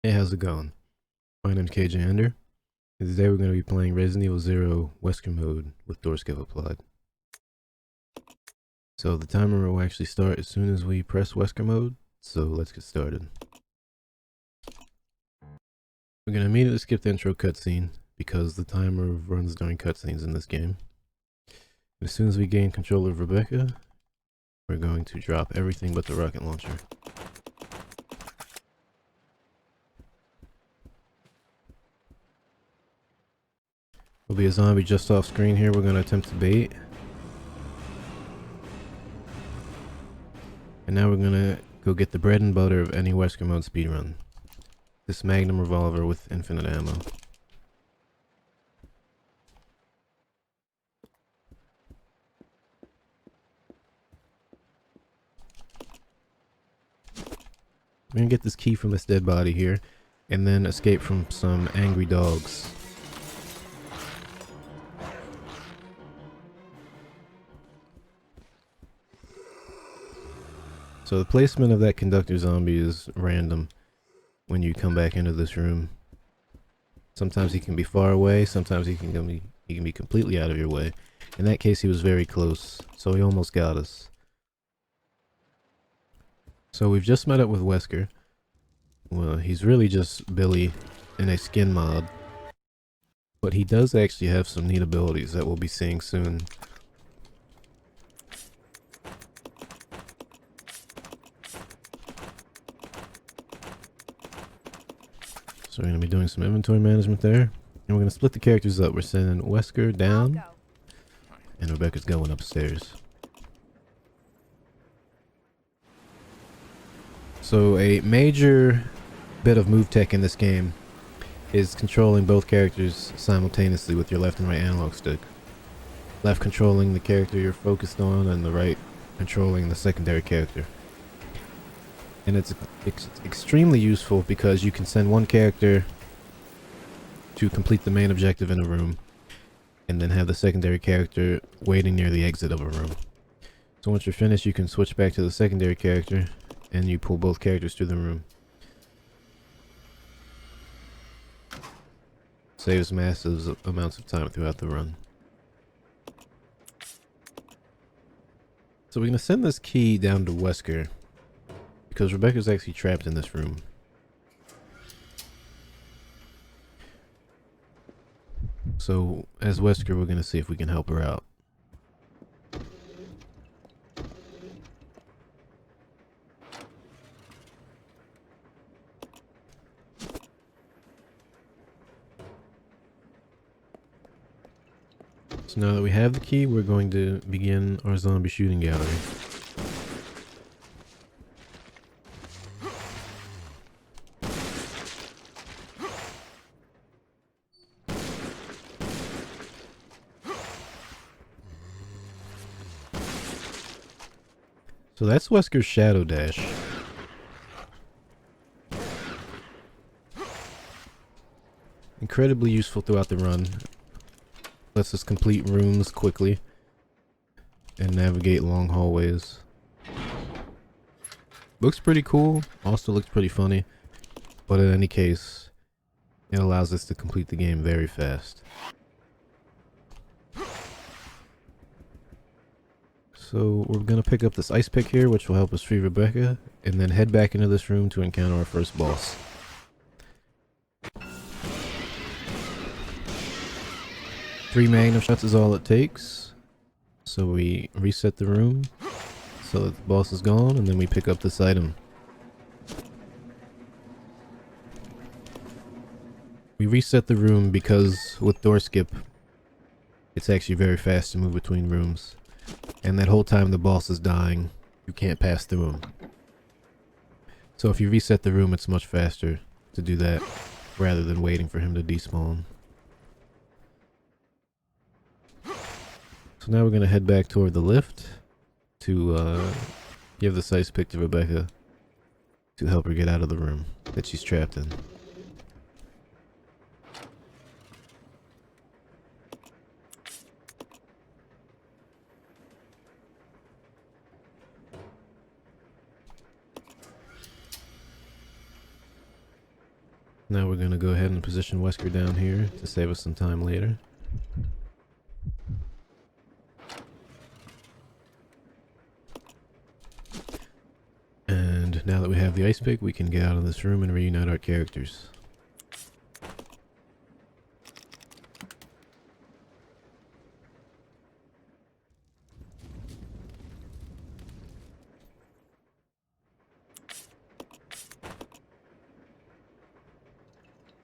Hey, how's it going? My name's KJ Ender, and today we're going to be playing Resident Evil Zero Wesker Mode with door skip applied. So the timer will actually start as soon as we press Wesker Mode, so let's get started. We're going to immediately skip the intro cutscene because the timer runs during cutscenes in this game. As soon as we gain control of Rebecca, we're going to drop everything but the rocket launcher. There'll be a zombie just off screen here we're going to attempt to bait. And now we're going to go get the bread and butter of any Wesker Mode speedrun. This Magnum revolver with infinite ammo. We're gonna get this key from this dead body here, and then escape from some angry dogs. So the placement of that conductor zombie is random when you come back into this room. Sometimes he can be far away, sometimes he can be completely out of your way. In that case, he was very close, so he almost got us. So we've just met up with Wesker. Well, he's really just Billy in a skin mod, but he does actually have some neat abilities that we'll be seeing soon. So we're going to be doing some inventory management there. And we're going to split the characters up. We're sending Wesker down. And Rebecca's going upstairs. So a major bit of move tech in this game is controlling both characters simultaneously with your left and right analog stick. Left controlling the character you're focused on, and the right controlling the secondary character. And it's extremely useful because you can send one character to complete the main objective in a room, and then have the secondary character waiting near the exit of a room. So once you're finished, you can switch back to the secondary character, and you pull both characters through the room. Saves massive amounts of time throughout the run. So we're going to send this key down to Wesker, because Rebecca's actually trapped in this room. So, as Wesker, we're going to see if we can help her out. So now that we have the key, we're going to begin our zombie shooting gallery. So that's Wesker's Shadow Dash. Incredibly useful throughout the run. Lets us complete rooms quickly and navigate long hallways. Looks pretty cool, also looks pretty funny, but in any case, it allows us to complete the game very fast. So we're gonna pick up this ice pick here, which will help us free Rebecca, and then head back into this room to encounter our first boss. Three Magnum shots is all it takes. So we reset the room so that the boss is gone, and then we pick up this item. We reset the room because with door skip, it's actually very fast to move between rooms. And that whole time the boss is dying, you can't pass through him. So if you reset the room, it's much faster to do that rather than waiting for him to despawn. So now we're going to head back toward the lift to give the ice pick to Rebecca to help her get out of the room that she's trapped in. Now we're going to go ahead and position Wesker down here to save us some time later. And now that we have the ice pick, we can get out of this room and reunite our characters.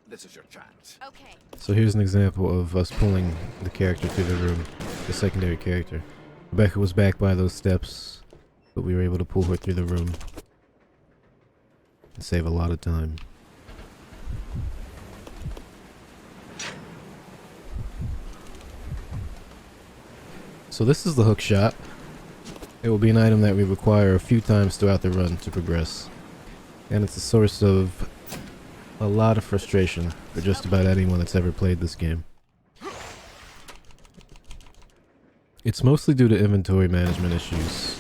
This is your chance. Okay. So here's an example of us pulling the character through the room, the secondary character. Rebecca was back by those steps, but we were able to pull her through the room and save a lot of time. So this is the hook shot. It will be an item that we require a few times throughout the run to progress. And it's a source of a lot of frustration for just about anyone that's ever played this game. It's mostly due to inventory management issues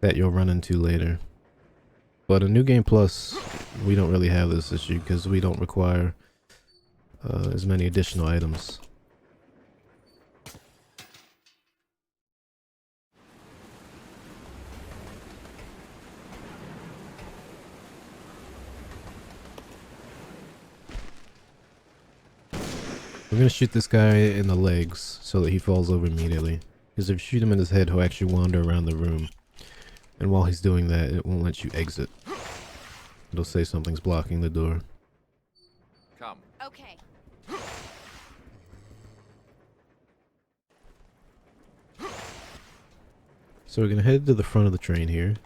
that you'll run into later. But in New Game Plus, we don't really have this issue because we don't require as many additional items. We're gonna shoot this guy in the legs so that he falls over immediately. Because if you shoot him in his head, he'll actually wander around the room. And while he's doing that, it won't let you exit. It'll say something's blocking the door. Come. Okay. So we're gonna head to the front of the train here.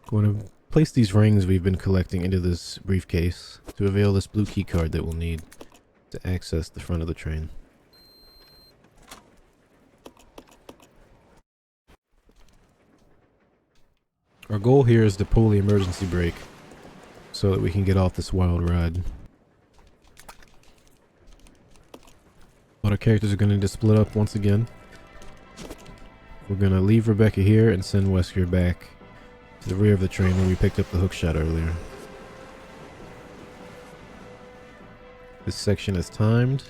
Going to place these rings we've been collecting into this briefcase to reveal this blue key card that we'll need to access the front of the train. Our goal here is to pull the emergency brake so that we can get off this wild ride. But our characters are going to just split up once again. We're going to leave Rebecca here and send Wesker back to the rear of the train where we picked up the hook shot earlier. This section is timed,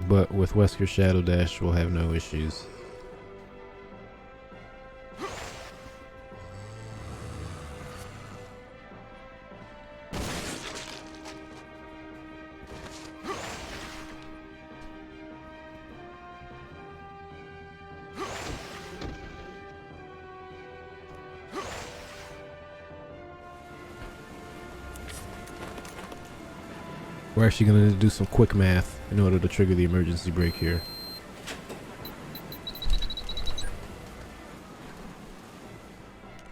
but with Wesker's Shadow Dash we'll have no issues. We're actually going to do some quick math in order to trigger the emergency brake here.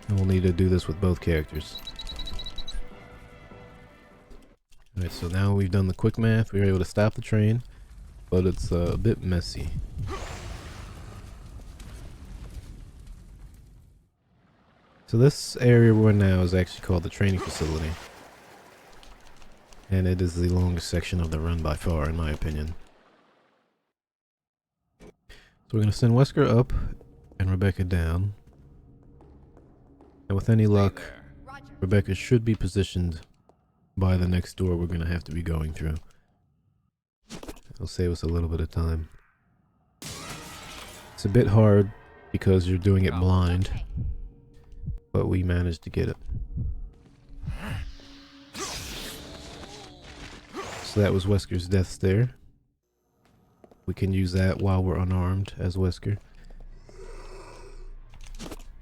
And we'll need to do this with both characters. Alright, so now we've done the quick math, we were able to stop the train, but it's a bit messy. So this area we're in now is actually called the training facility. And it is the longest section of the run by far, in my opinion. So we're going to send Wesker up and Rebecca down. And with any luck, Roger. Rebecca should be positioned by the next door we're going to have to be going through. It'll save us a little bit of time. It's a bit hard because you're doing it blind, Okay. but we managed to get it. So that was Wesker's death stare. We can use that while we're unarmed as Wesker.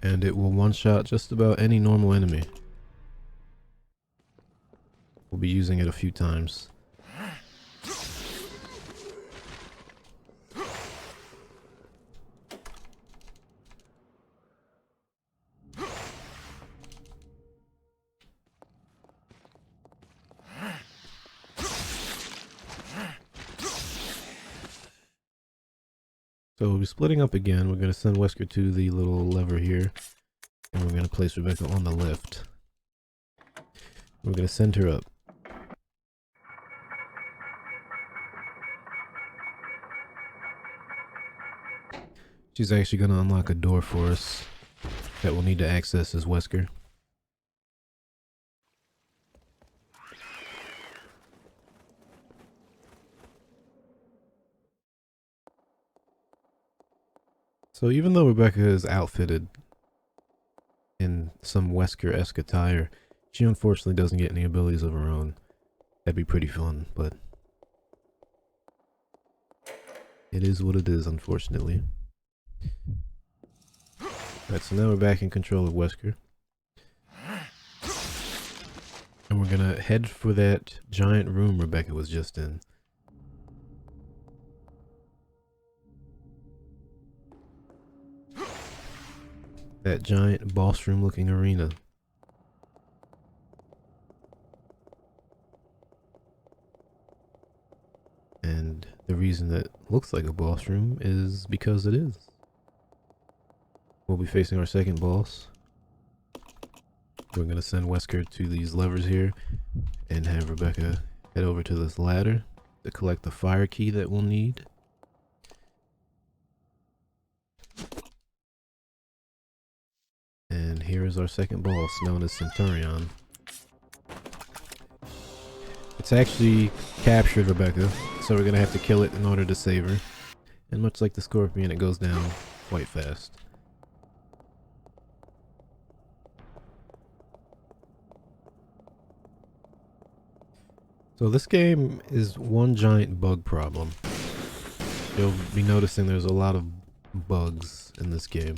And it will one-shot just about any normal enemy. We'll be using it a few times. So we'll be splitting up again. We're going to send Wesker to the little lever here. And we're going to place Rebecca on the lift. We're going to send her up. She's actually going to unlock a door for us that we'll need to access as Wesker. So even though Rebecca is outfitted in some Wesker-esque attire, she unfortunately doesn't get any abilities of her own. That'd be pretty fun, but it is what it is, unfortunately. Alright, so now we're back in control of Wesker. And we're gonna head for that giant room Rebecca was just in. That giant boss room looking arena. And the reason that looks like a boss room is because it is. We'll be facing our second boss. We're going to send Wesker to these levers here and have Rebecca head over to this ladder to collect the fire key that we'll need. And here is our second boss, known as Centurion. It's actually captured Rebecca, so we're going to have to kill it in order to save her. And much like the Scorpion, it goes down quite fast. So this game is one giant bug problem. You'll be noticing there's a lot of bugs in this game.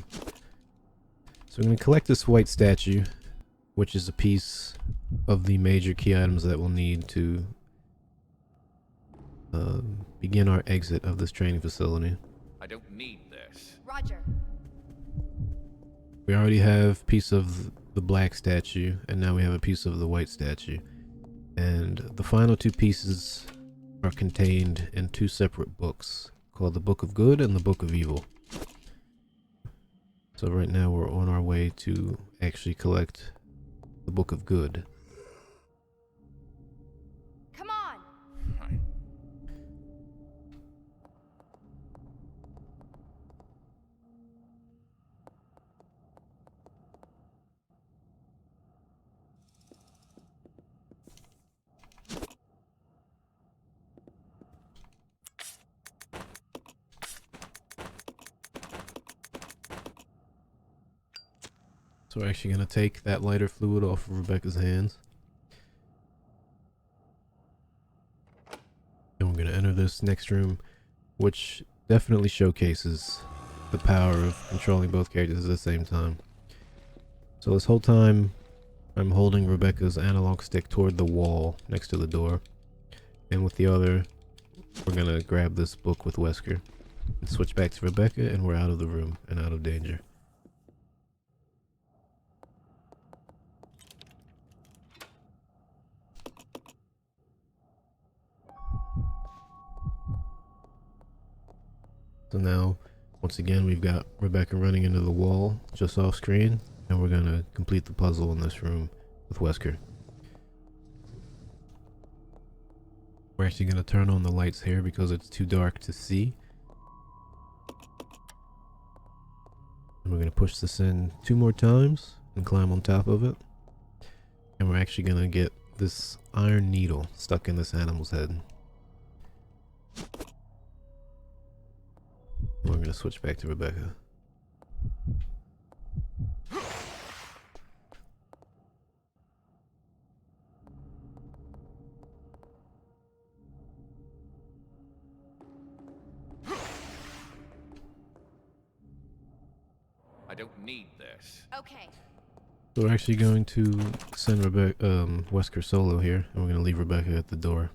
So I'm going to collect this white statue, which is a piece of the major key items that we'll need to begin our exit of this training facility. I don't need this. Roger. We already have a piece of the black statue, and now we have a piece of the white statue. And the final two pieces are contained in two separate books, called the Book of Good and the Book of Evil. So right now we're on our way to actually collect the Book of Good. Come on. Right. So we're actually going to take that lighter fluid off of Rebecca's hands. And we're going to enter this next room, which definitely showcases the power of controlling both characters at the same time. So this whole time, I'm holding Rebecca's analog stick toward the wall next to the door. And with the other, we're going to grab this book with Wesker and switch back to Rebecca, and we're out of the room and out of danger. So now, once again, we've got Rebecca running into the wall just off screen, and we're going to complete the puzzle in this room with Wesker. We're actually going to turn on the lights here because it's too dark to see. And we're going to push this in 2 more times and climb on top of it. And we're actually going to get this iron needle stuck in this animal's head. We're going to switch back to Rebecca. I don't need this. Okay. So we're actually going to send Wesker solo here, and we're going to leave Rebecca at the door.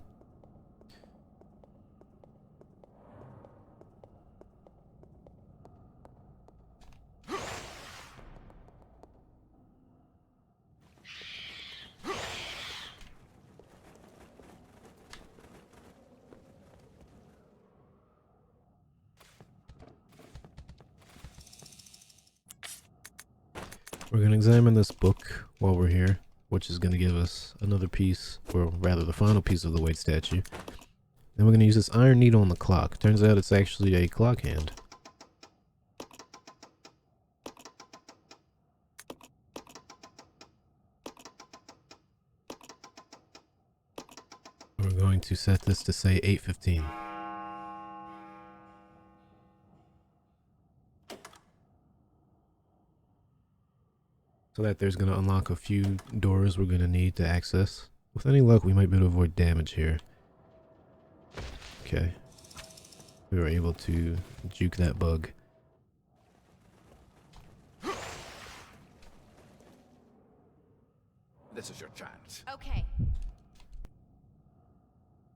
We're going to examine this book while we're here, which is going to give us another piece, or rather the final piece of the white statue. Then we're going to use this iron needle on the clock. Turns out it's actually a clock hand. We're going to set this to say 8:15. So that there's going to unlock a few doors we're going to need to access. With any luck, we might be able to avoid damage here. Okay. We were able to juke that bug. This is your chance. Okay.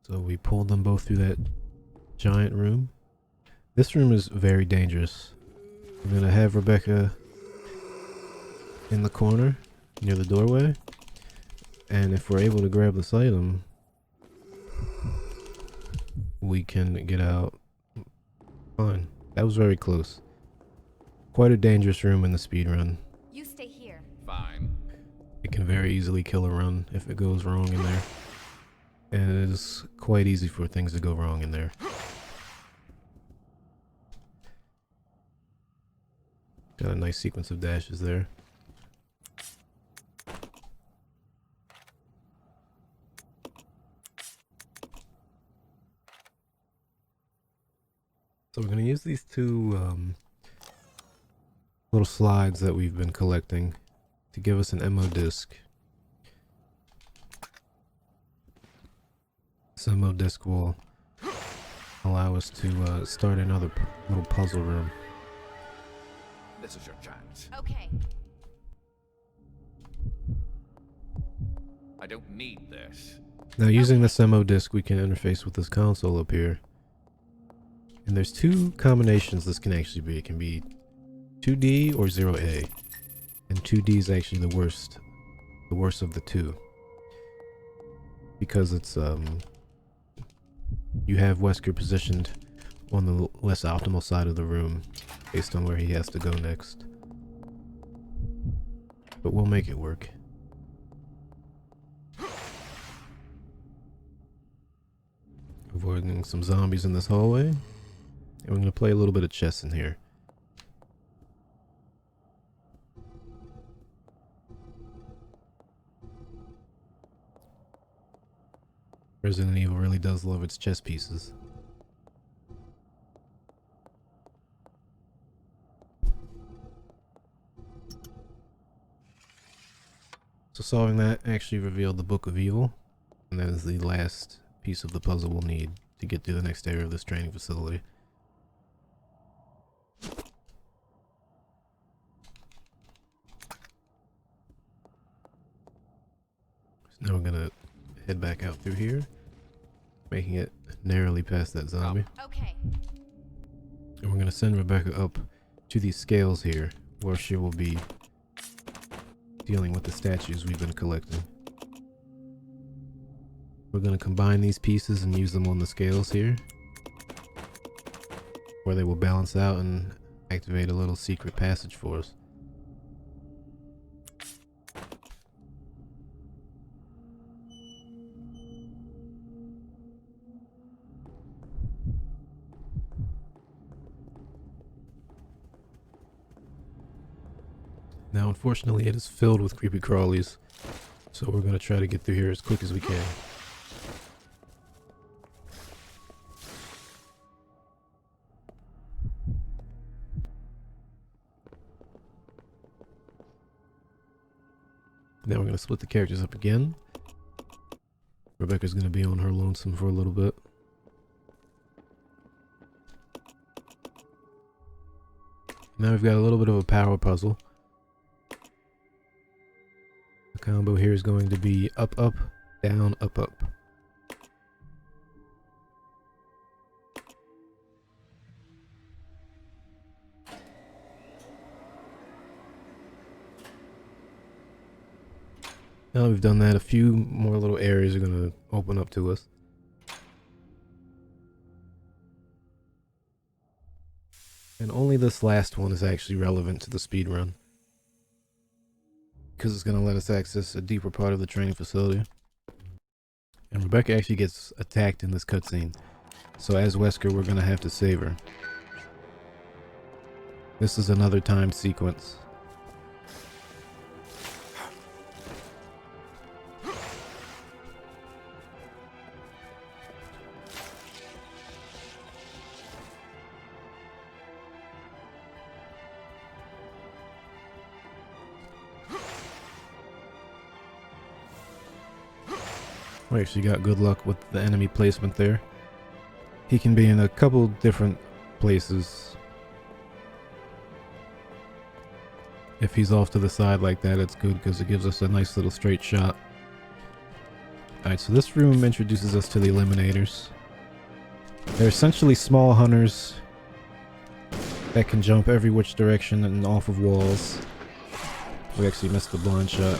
So we pulled them both through that giant room. This room is very dangerous. I'm going to have Rebecca in the corner near the doorway. And if we're able to grab this item, we can get out fine. That was very close. Quite a dangerous room in the speed run. You stay here. Fine. It can very easily kill a run if it goes wrong in there. And it is quite easy for things to go wrong in there. Got a nice sequence of dashes there. So we're going to use these two little slides that we've been collecting to give us an MO disc. This MO disc will allow us to start another little puzzle room. This is your chance. Okay. I don't need this. Now using this MO disc we can interface with this console up here. And there's two combinations this can actually be. It can be 2D or 0A. And 2D is actually the worst of the two. Because it's you have Wesker positioned on the less optimal side of the room based on where he has to go next. But we'll make it work. Avoiding some zombies in this hallway. And we're going to play a little bit of chess in here. Resident Evil really does love its chess pieces. So solving that actually revealed the Book of Evil, and that is the last piece of the puzzle we'll need to get through the next area of this training facility. So now we're gonna head back out through here, making it narrowly past that zombie. Okay. And we're gonna send Rebecca up to these scales here, where she will be dealing with the statues we've been collecting. We're gonna combine these pieces and use them on the scales here, where they will balance out and activate a little secret passage for us. Now, unfortunately, it is filled with creepy crawlies, so we're going to try to get through here as quick as we can. Now we're going to split the characters up again. Rebecca's going to be on her lonesome for a little bit. Now we've got a little bit of a power puzzle. The combo here is going to be up, up, down, up, up. Now that we've done that, a few more little areas are going to open up to us. And only this last one is actually relevant to the speedrun, because it's going to let us access a deeper part of the training facility. And Rebecca actually gets attacked in this cutscene, so as Wesker we're going to have to save her. This is another timed sequence. We actually got good luck with the enemy placement there. He can be in a couple different places. If he's off to the side like that, it's good because it gives us a nice little straight shot. Alright, so this room introduces us to the Eliminators. They're essentially small hunters that can jump every which direction and off of walls. We actually missed the blind shot.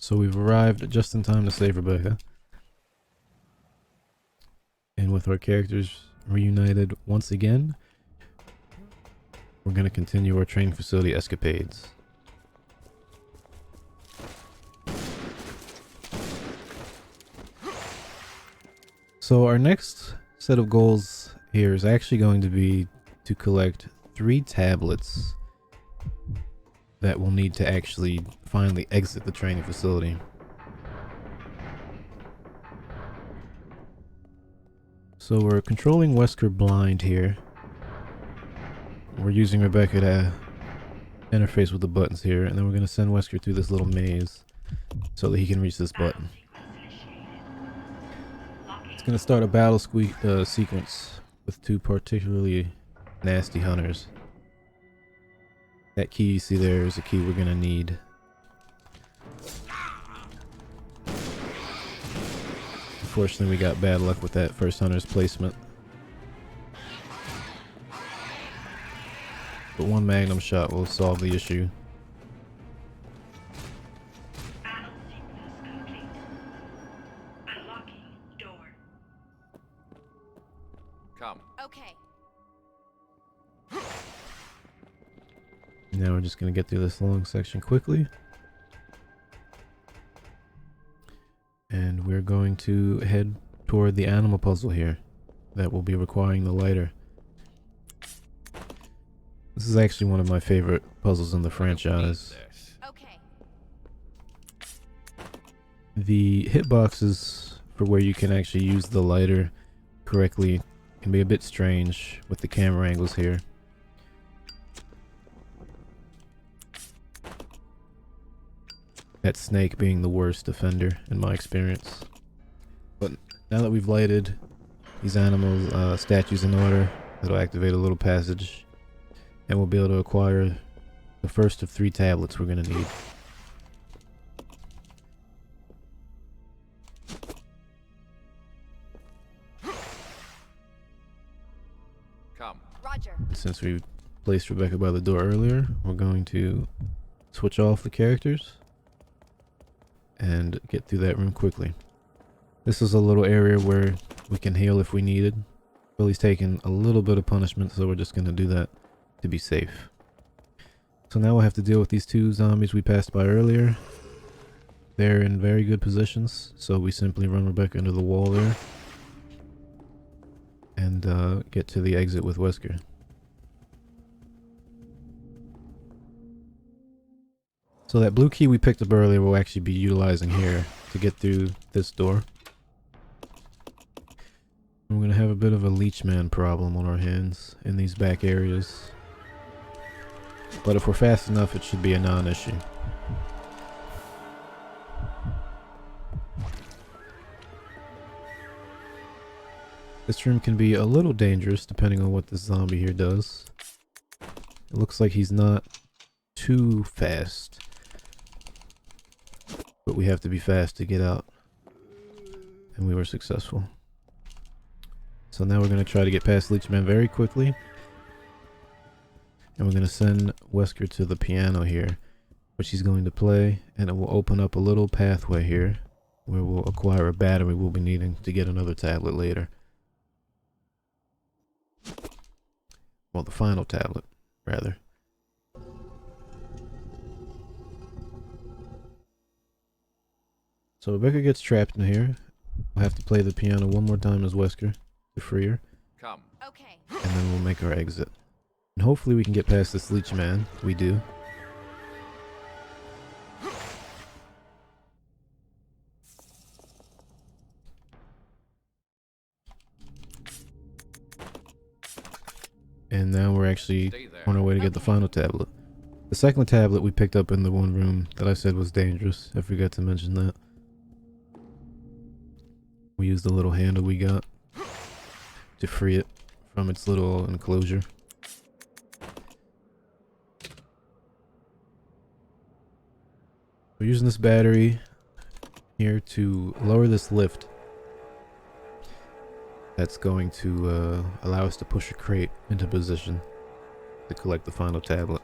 So we've arrived just in time to save Rebecca. And with our characters reunited once again, we're going to continue our training facility escapades. So our next set of goals here is actually going to be to collect 3 tablets that we'll need to actually finally exit the training facility. So we're controlling Wesker blind here. We're using Rebecca to interface with the buttons here, and then we're going to send Wesker through this little maze so that he can reach this button. It's going to start a battle sequence with 2 particularly nasty hunters. That key you see there is a key we're going to need. Unfortunately, we got bad luck with that first hunter's placement. But 1 magnum shot will solve the issue. Battle sequence complete. Unlocking door. Come. Okay. Now we're just going to get through this long section quickly. And we're going to head toward the animal puzzle here that will be requiring the lighter. This is actually one of my favorite puzzles in the franchise. Okay. The hitboxes for where you can actually use the lighter correctly can be a bit strange with the camera angles here. That snake being the worst offender in my experience. But now that we've lighted these animal statues in order, it'll activate a little passage and we'll be able to acquire the first of 3 tablets we're going to need. Come. Roger. Since we placed Rebecca by the door earlier, we're going to switch off the characters and get through that room quickly. This is a little area where we can heal if we needed. Billy's taking a little bit of punishment, so we're just going to do that to be safe. So now we'll have to deal with these 2 zombies we passed by earlier. They're in very good positions, so we simply run Rebecca into the wall there and get to the exit with Wesker. So that blue key we picked up earlier we'll actually be utilizing here to get through this door. We're going to have a bit of a leechman problem on our hands in these back areas. But if we're fast enough, it should be a non-issue. This room can be a little dangerous depending on what this zombie here does. It looks like he's not too fast. But we have to be fast to get out. And we were successful. So now we're going to try to get past Leechman very quickly. And we're going to send Wesker to the piano here, which he's going to play. And it will open up a little pathway here where we'll acquire a battery we'll be needing to get another tablet later. Well, the final tablet, rather. So Rebecca gets trapped in here. We'll have to play the piano 1 more time as Wesker to free her. Come. Okay. And then we'll make our exit. And hopefully we can get past this leech man. We do. And now we're actually on our way to get the final tablet. The second tablet we picked up in the one room that I said was dangerous. I forgot to mention that. We used the little handle we got to free it from its little enclosure. We're using this battery here to lower this lift. That's going to allow us to push a crate into position to collect the final tablet.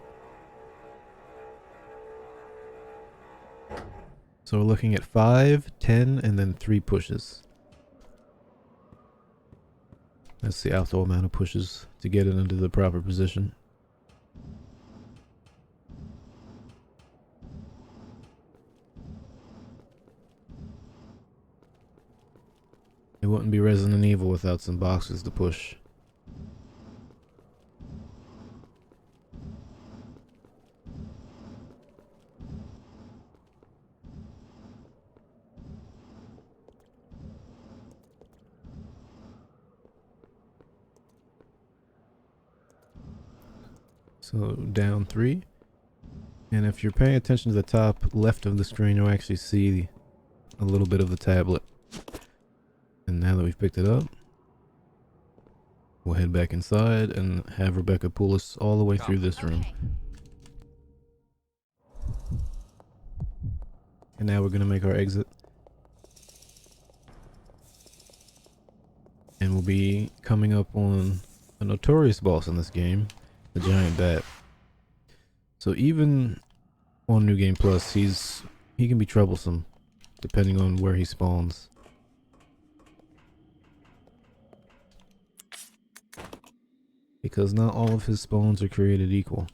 So we're looking at 5, 10, and then 3 pushes. That's the optimal amount of pushes to get it into the proper position. It wouldn't be Resident Evil without some boxes to push. So down 3. And if you're paying attention to the top left of the screen, you'll actually see a little bit of the tablet. And now that we've picked it up, we'll head back inside and have Rebecca pull us all the way through this room. Okay. And now we're going to make our exit. And we'll be coming up on a notorious boss in this game, the giant bat. So even on New Game Plus, he can be troublesome depending on where he spawns. Because not all of his spawns are created equal.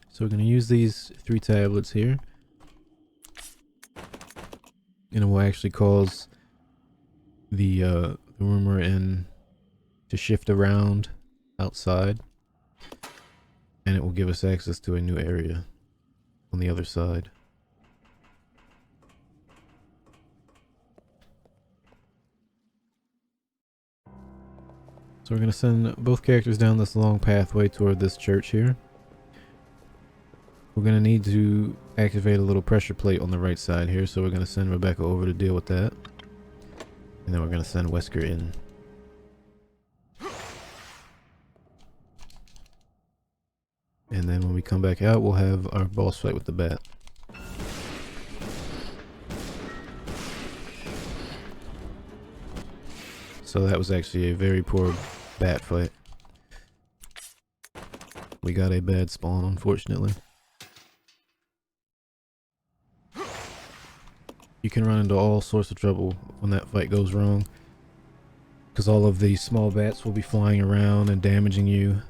So we're going to use these 3 tablets here. And it will actually cause the room we're in to shift around outside. And it will give us access to a new area on the other side. So we're going to send both characters down this long pathway toward this church here. We're going to need to activate a little pressure plate on the right side here, so we're going to send Rebecca over to deal with that. And then we're going to send Wesker in. And then when we come back out, we'll have our boss fight with the bat. So that was actually a very poor bat fight. We got a bad spawn, unfortunately. You can run into all sorts of trouble when that fight goes wrong, because all of these small bats will be flying around and damaging you.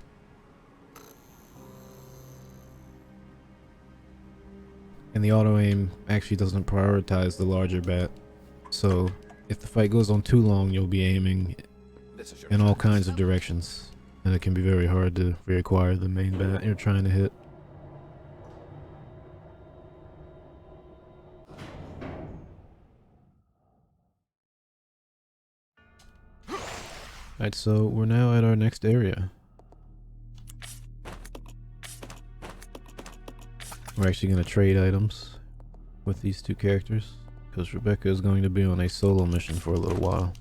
And the auto aim actually doesn't prioritize the larger bat, so if the fight goes on too long, you'll be aiming in all kinds of directions, and it can be very hard to reacquire the main bat you're trying to hit. Alright, so we're now at our next area. We're actually going to trade items with these 2 characters, because Rebecca is going to be on a solo mission for a little while.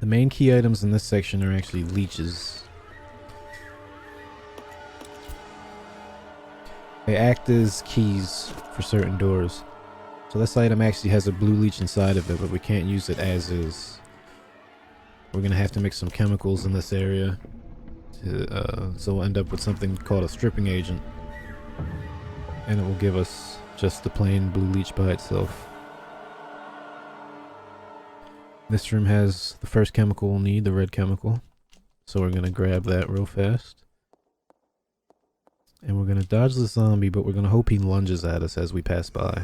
The main key items in this section are actually leeches. They act as keys for certain doors. So this item actually has a blue leech inside of it, but we can't use it as is. We're going to have to mix some chemicals in this area. So we'll end up with something called a stripping agent. And it will give us just the plain blue leech by itself. This room has the first chemical we'll need, the red chemical. So we're going to grab that real fast. And we're going to dodge the zombie, but we're going to hope he lunges at us as we pass by.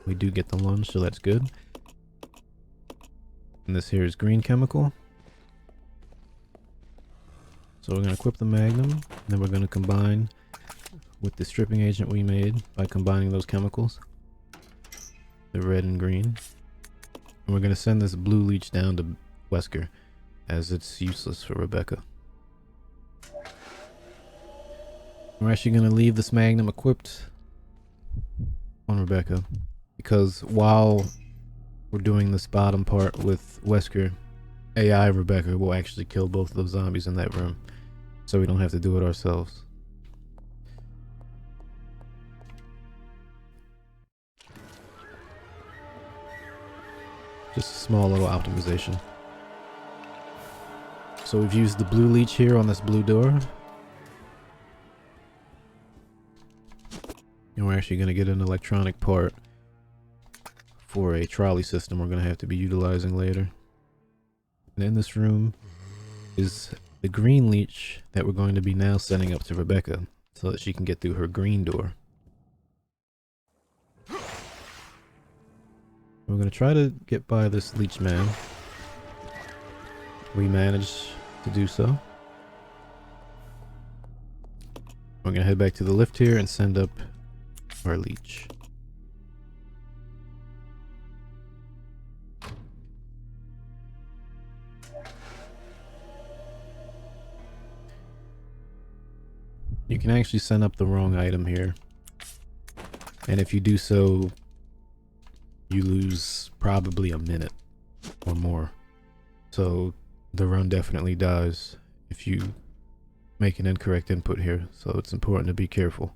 We do get the lunge, so that's good. And this here is green chemical. So we're going to equip the magnum, and then we're going to combine with the stripping agent we made by combining those chemicals. The red and green. And we're going to send this blue leech down to Wesker, as it's useless for Rebecca. We're actually going to leave this Magnum equipped on Rebecca, because while we're doing this bottom part with Wesker, AI Rebecca will actually kill both of those zombies in that room, so we don't have to do it ourselves. Just a small little optimization. So we've used the blue leech here on this blue door. And we're actually going to get an electronic part for a trolley system we're going to have to be utilizing later. And in this room is the green leech that we're going to be now sending up to Rebecca so that she can get through her green door. We're going to try to get by this leech man. We managed to do so. We're going to head back to the lift here and send up our leech. You can actually send up the wrong item here. And if you do so, you lose probably a minute or more. So the run definitely dies if you make an incorrect input here. So it's important to be careful.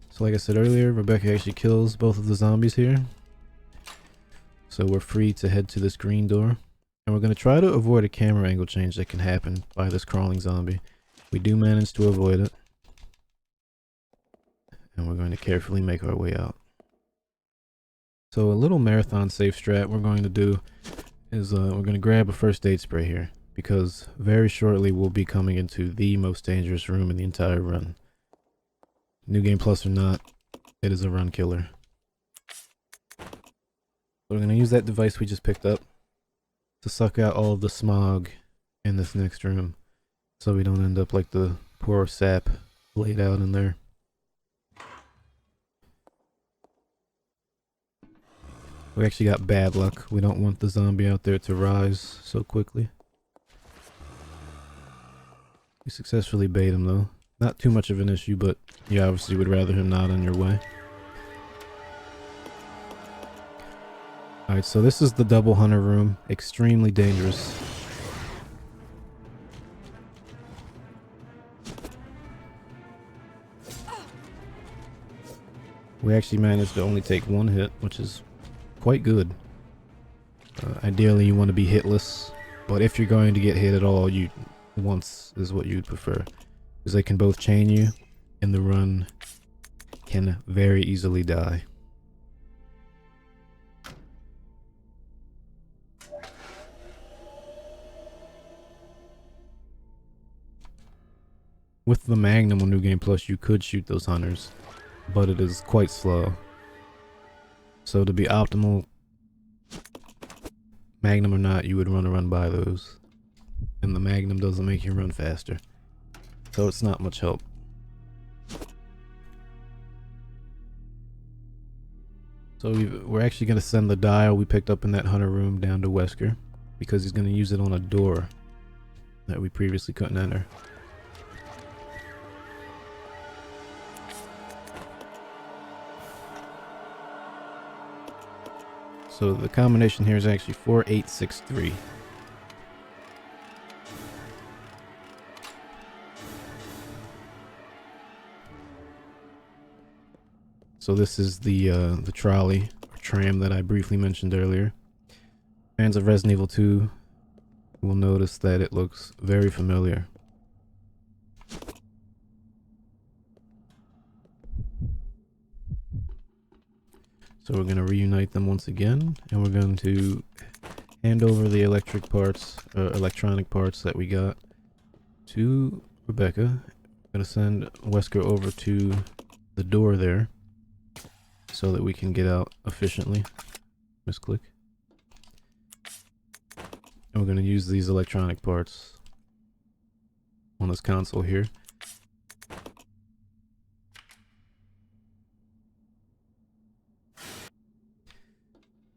So like I said earlier, Rebecca actually kills both of the zombies here. So we're free to head to this green door. And we're going to try to avoid a camera angle change that can happen by this crawling zombie. We do manage to avoid it. And we're going to carefully make our way out. So a little marathon safe strat we're going to do is we're going to grab a first aid spray here. Because very shortly we'll be coming into the most dangerous room in the entire run. New Game Plus or not, it is a run killer. So we're going to use that device we just picked up to suck out all of the smog in this next room, so we don't end up like the poor sap laid out in there. We actually got bad luck. We don't want the zombie out there to rise so quickly. We successfully bait him though. Not too much of an issue, but you obviously would rather him not on your way. Alright, so this is the double hunter room. Extremely dangerous. We actually managed to only take one hit, which is quite good. Ideally you want to be hitless, but if you're going to get hit at all, once is what you'd prefer. Because they can both chain you, and the run can very easily die. With the Magnum on New Game Plus, you could shoot those hunters, but it is quite slow. So to be optimal, Magnum or not, you would run by those. And the Magnum doesn't make you run faster. So it's not much help. So we're actually going to send the dial we picked up in that hunter room down to Wesker, because he's going to use it on a door that we previously couldn't enter. So the combination here is actually 4863. So this is the trolley or tram that I briefly mentioned earlier. Fans of Resident Evil 2 will notice that it looks very familiar. So we're going to reunite them once again, and we're going to hand over the electronic parts that we got to Rebecca. I'm going to send Wesker over to the door there, so that we can get out efficiently. Misclick. And we're going to use these electronic parts on this console here.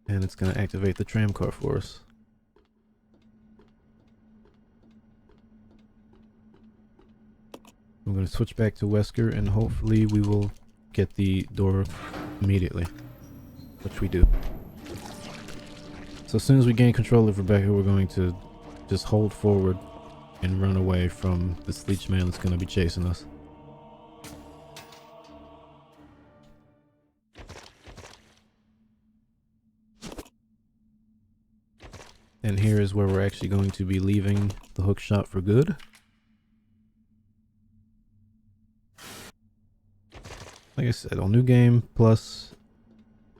And it's going to activate the tram car for us. I'm going to switch back to Wesker, and hopefully we will get the door immediately, which we do. So as soon as we gain control of Rebecca, we're going to just hold forward and run away from this leech man that's going to be chasing us. And here is where we're actually going to be leaving the hook shot for good. Like I said, on New Game Plus,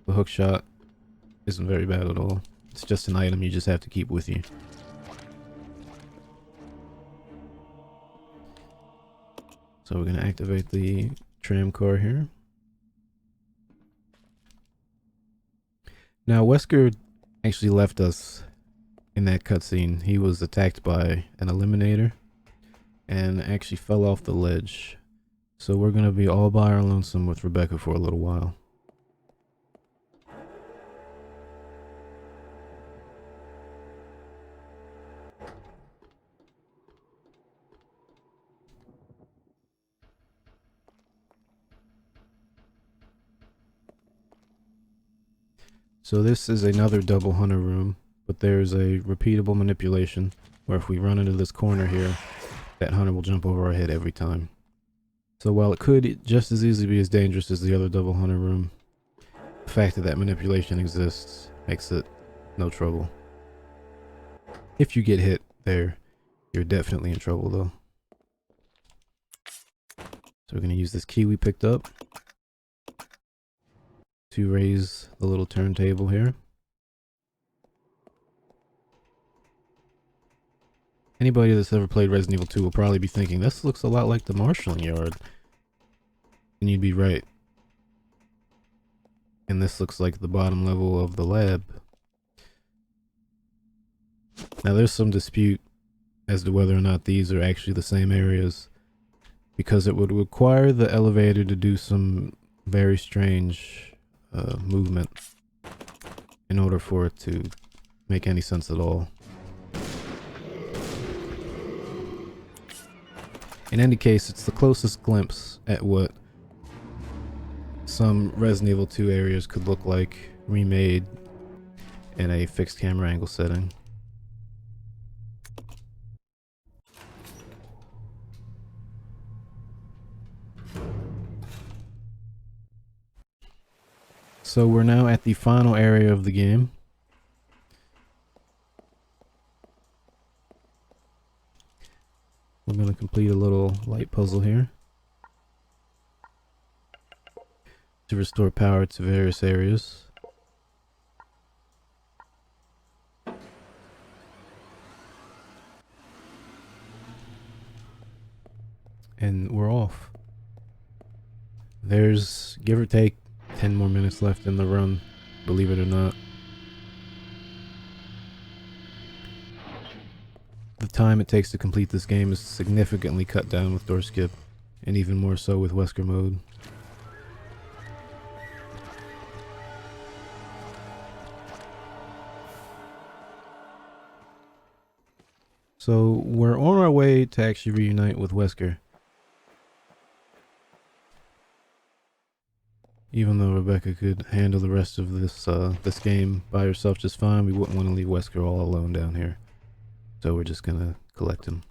the hook shot isn't very bad at all. It's just an item you just have to keep with you. So we're going to activate the tram car here. Now Wesker actually left us in that cutscene. He was attacked by an eliminator and actually fell off the ledge. So we're going to be all by our lonesome with Rebecca for a little while. So this is another double hunter room, but there's a repeatable manipulation where if we run into this corner here, that hunter will jump over our head every time. So while it could just as easily be as dangerous as the other double hunter room, the fact that that manipulation exists makes it no trouble. If you get hit there, you're definitely in trouble though. So we're going to use this key we picked up to raise the little turntable here. Anybody that's ever played Resident Evil 2 will probably be thinking, this looks a lot like the marshalling yard. And you'd be right. And this looks like the bottom level of the lab. Now there's some dispute as to whether or not these are actually the same areas, because it would require the elevator to do some very strange movement in order for it to make any sense at all. In any case, it's the closest glimpse at what some Resident Evil 2 areas could look like remade in a fixed camera angle setting. So we're now at the final area of the game. We're going to complete a little light puzzle here to restore power to various areas. And we're off. There's, give or take, 10 more minutes left in the run, believe it or not. The time it takes to complete this game is significantly cut down with door skip, and even more so with Wesker Mode. So we're on our way to actually reunite with Wesker. Even though Rebecca could handle the rest of this game by herself just fine, we wouldn't want to leave Wesker all alone down here. So we're just gonna collect him.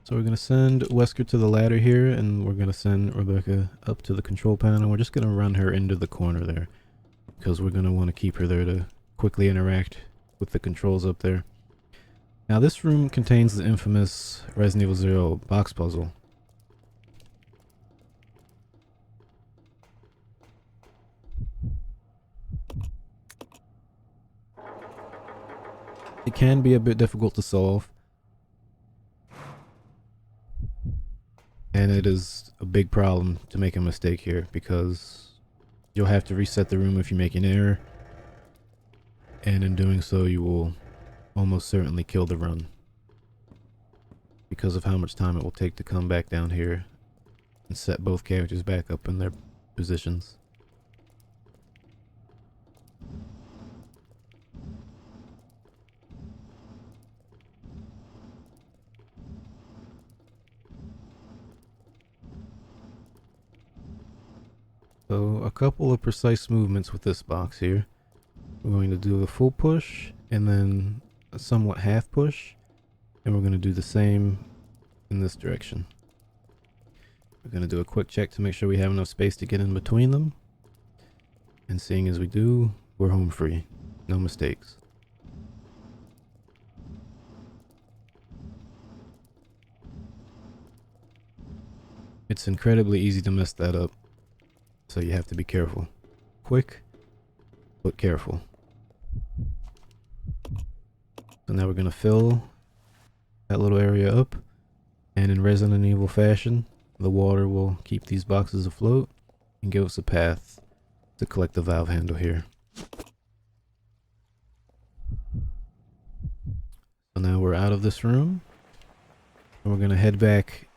So we're gonna send Wesker to the ladder here, and we're gonna send Rebecca up to the control panel. We're just gonna run her into the corner there, because we're going to want to keep her there to quickly interact with the controls up there. Now this room contains the infamous Resident Evil 0 box puzzle. It can be a bit difficult to solve, and it is a big problem to make a mistake here, because you'll have to reset the room if you make an error, and in doing so you will almost certainly kill the run because of how much time it will take to come back down here and set both characters back up in their positions. So a couple of precise movements with this box here. We're going to do a full push and then a somewhat half push, and we're going to do the same in this direction. We're going to do a quick check to make sure we have enough space to get in between them, and seeing as we do, we're home free. No mistakes. It's incredibly easy to mess that up, so you have to be careful. Quick, but careful. So now we're going to fill that little area up, and in Resident Evil fashion, the water will keep these boxes afloat and give us a path to collect the valve handle here. So now we're out of this room, and we're going to head back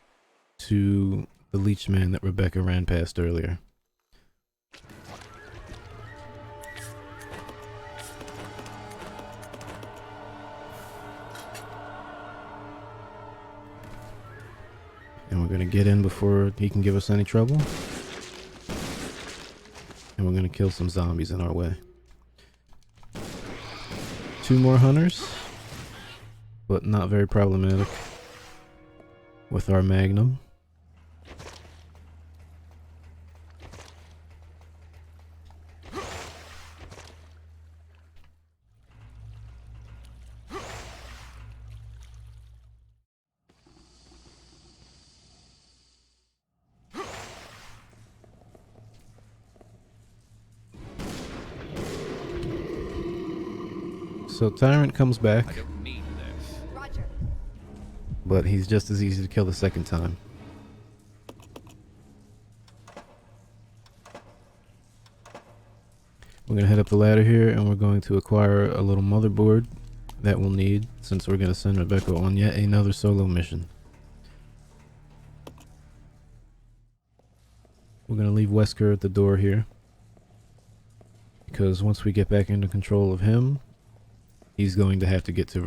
to the leech man that Rebecca ran past earlier. And we're going to get in before he can give us any trouble. And we're going to kill some zombies in our way. 2 more hunters, but not very problematic with our magnum. So Tyrant comes back, I don't need this. Roger. but he's just as easy to kill the second time. We're going to head up the ladder here, and we're going to acquire a little motherboard that we'll need since we're going to send Rebecca on yet another solo mission. We're going to leave Wesker at the door here, because once we get back into control of him, he's going to have to get to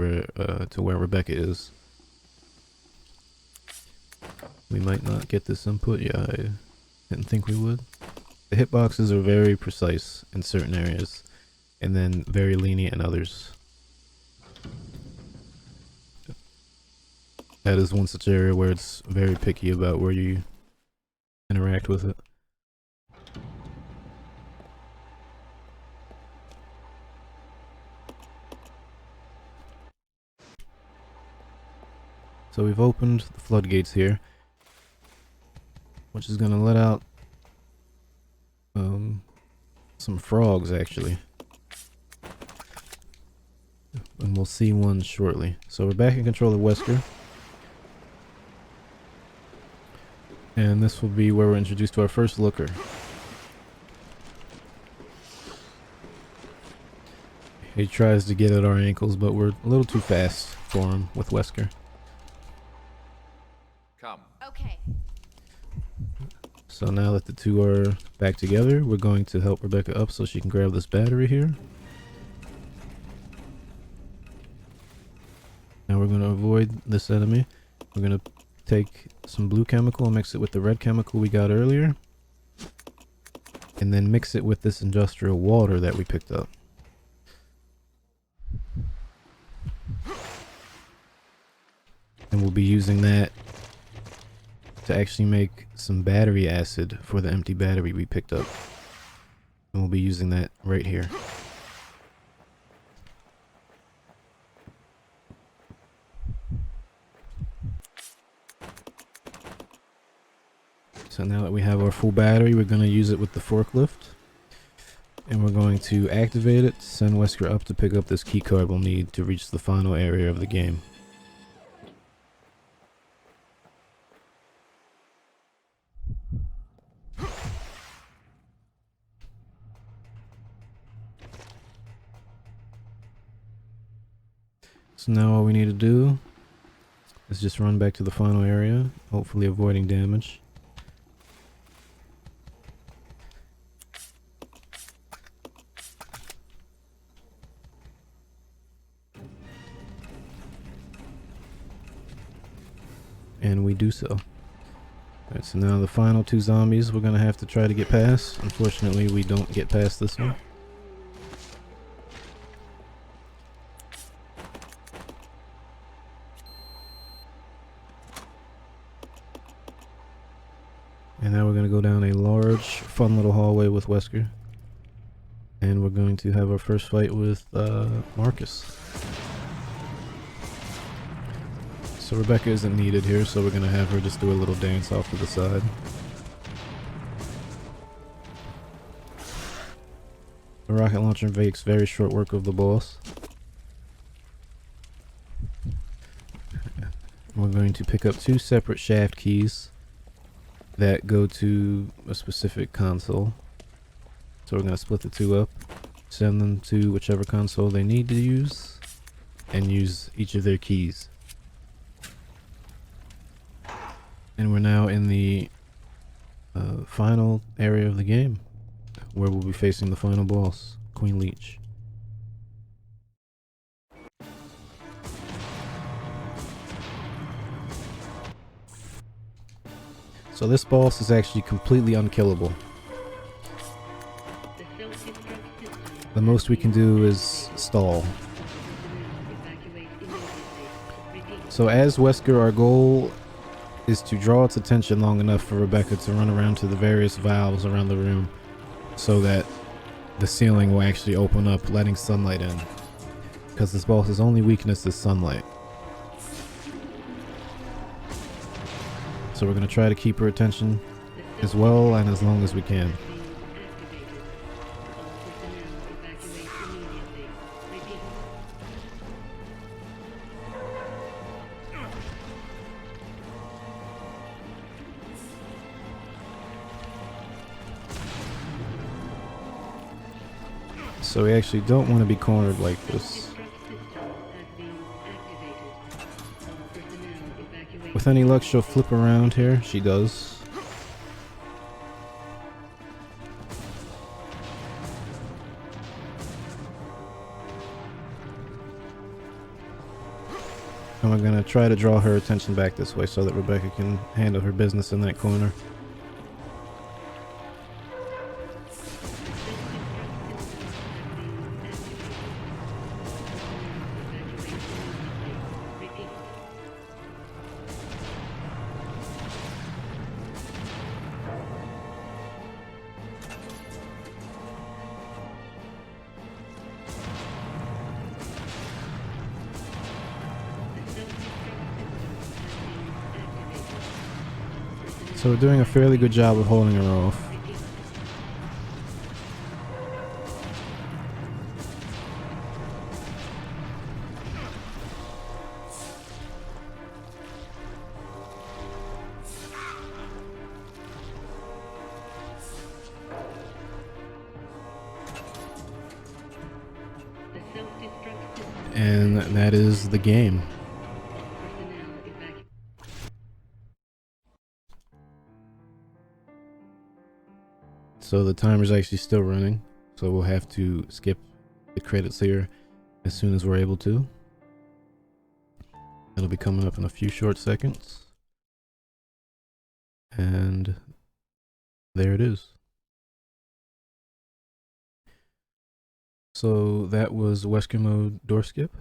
where Rebecca is. We might not get this input. Yeah, I didn't think we would. The hitboxes are very precise in certain areas, and then very lenient in others. That is one such area where it's very picky about where you interact with it. So we've opened the floodgates here, which is going to let out some frogs actually, and we'll see one shortly. So we're back in control of Wesker, and this will be where we're introduced to our first looker. He tries to get at our ankles, but we're a little too fast for him with Wesker. Come. Okay. So now that the two are back together, we're going to help Rebecca up so she can grab this battery here. Now we're going to avoid this enemy. We're going to take some blue chemical and mix it with the red chemical we got earlier, and then mix it with this industrial water that we picked up. And we'll be using that to actually make some battery acid for the empty battery we picked up. And we'll be using that right here. So now that we have our full battery, we're going to use it with the forklift. And we're going to activate it, send Wesker up to pick up this key card we'll need to reach the final area of the game. So now all we need to do is just run back to the final area, hopefully avoiding damage. And we do so. Alright, so now the final two zombies we're gonna have to try to get past. Unfortunately, we don't get past this one. And now we're going to go down a large, fun little hallway with Wesker. And we're going to have our first fight with Marcus. So Rebecca isn't needed here, so we're going to have her just do a little dance off to the side. The rocket launcher makes very short work of the boss. We're going to pick up two separate shaft keys that go to a specific console. So we're going to split the two up, send them to whichever console they need to use, and use each of their keys. And we're now in the final area of the game, where we'll be facing the final boss, Queen Leech. So this boss is actually completely unkillable. The most we can do is stall. So as Wesker, our goal is to draw its attention long enough for Rebecca to run around to the various valves around the room so that the ceiling will actually open up, letting sunlight in. Because this boss's only weakness is sunlight. So we're going to try to keep her attention as well and as long as we can. So we actually don't want to be cornered like this. With any luck, she'll flip around here. She does. And we're going to try to draw her attention back this way so that Rebecca can handle her business in that corner. So we're doing a fairly good job of holding her off. And that is the game. So the timer's actually still running, so we'll have to skip the credits here as soon as we're able to. It'll be coming up in a few short seconds. And there it is. So that was Wesker Mode door skip.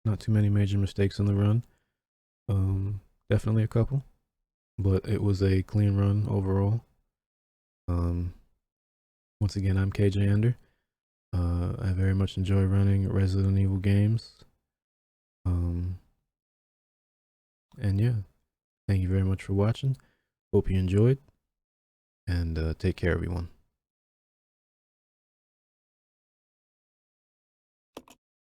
Not too many major mistakes in the run. Definitely a couple, but it was a clean run overall. Once again, I'm KJ Ender. I very much enjoy running Resident Evil games. And yeah, thank you very much for watching. Hope you enjoyed, and take care, everyone.